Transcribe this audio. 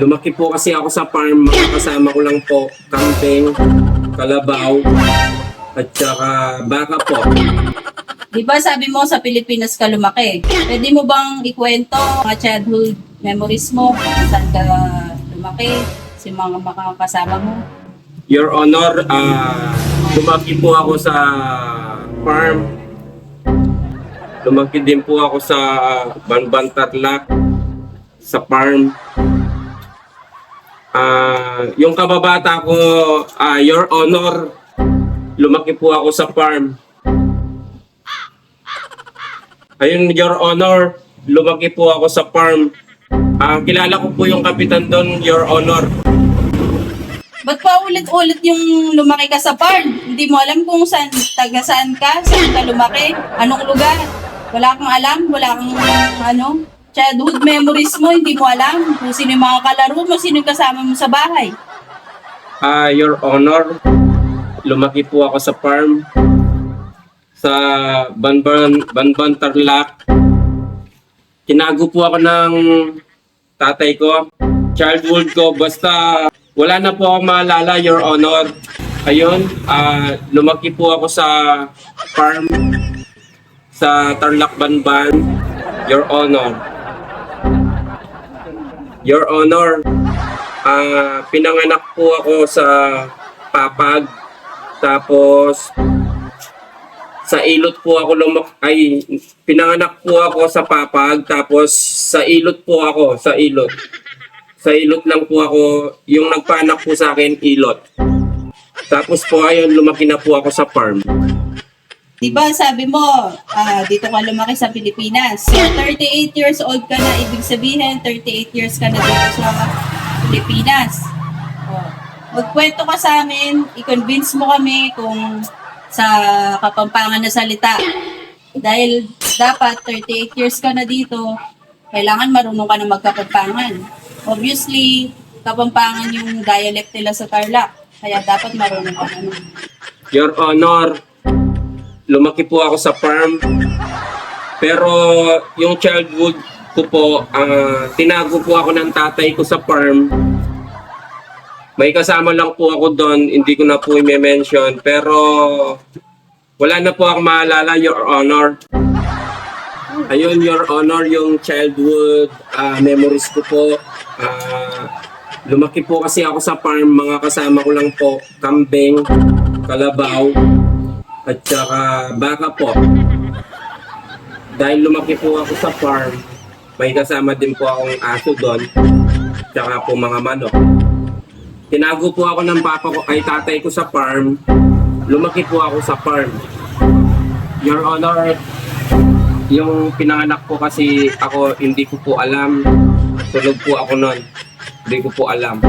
Lumaki po kasi ako sa farm, mga kasama ko lang po, kambing, kalabaw, at saka baka po. Di ba sabi mo sa Pilipinas ka lumaki? Pwede mo bang ikwento mga childhood memories mo? Saan ka lumaki? Si mga makakasama mo? Your Honor, lumaki po ako sa farm. Lumaki din po ako sa Banban Tarlac, sa farm. Yung kababata ko, Your Honor, lumaki po ako sa farm. Ayun, Your Honor, lumaki po ako sa farm. Kilala ko po yung kapitan doon, Your Honor. Ba't pa ulit-ulit yung lumaki ka sa farm? Hindi mo alam kung saan, taga saan ka lumaki, anong lugar. Wala kang alam, wala kang childhood memories mo, hindi mo alam kung sino yung mga kalaro mo, sino yung kasama mo sa bahay. Your Honor, lumaki po ako sa farm sa Banban Tarlac. Tinago po ako ng tatay ko. Childhood ko, basta wala na po ako maalala, Your Honor. Ayun, lumaki po ako sa farm sa Tarlac Banban, Your Honor. Your Honor, pinanganak po ako sa Papag. Tapos sa Ilot po ako pinanganak po ako sa Papag, tapos sa Ilot po ako, sa Ilot. Sa Ilot lang po ako, yung nagpanak po sa akin, Ilot. Tapos po ayun, lumaki na po ako sa farm. Di ba sabi mo, dito ka lumaki sa Pilipinas. So, 38 years old ka na, ibig sabihin, 38 years ka na dito sa Pilipinas. Oh. Magkwento ka sa amin, i-convince mo kami kung sa Kapampangan na salita. Dahil dapat 38 years ka na dito, kailangan marunong ka na magkapampangan. Obviously, Kapampangan yung dialect nila sa Tarlac. Kaya dapat marunong ka na. Your Honor, lumaki po ako sa farm. Pero yung childhood ko po, tinago po ako ng tatay ko sa farm. May kasama lang po ako doon, hindi ko na po i-mention. Pero wala na po akong maalala, Your Honor. Ayun, Your Honor, yung childhood memories ko po. Lumaki po kasi ako sa farm, mga kasama ko lang po, kambing, kalabaw, at saka baka po. Dahil lumaki po ako sa farm, may kasama din po akong aso doon, tsaka po mga manok. Tinago po ako ng papa ko kay tatay ko sa farm. Lumaki po ako sa farm. Your Honor, yung pinanganak ko kasi ako, hindi ko po alam. Tulog po ako noon. Hindi ko po alam.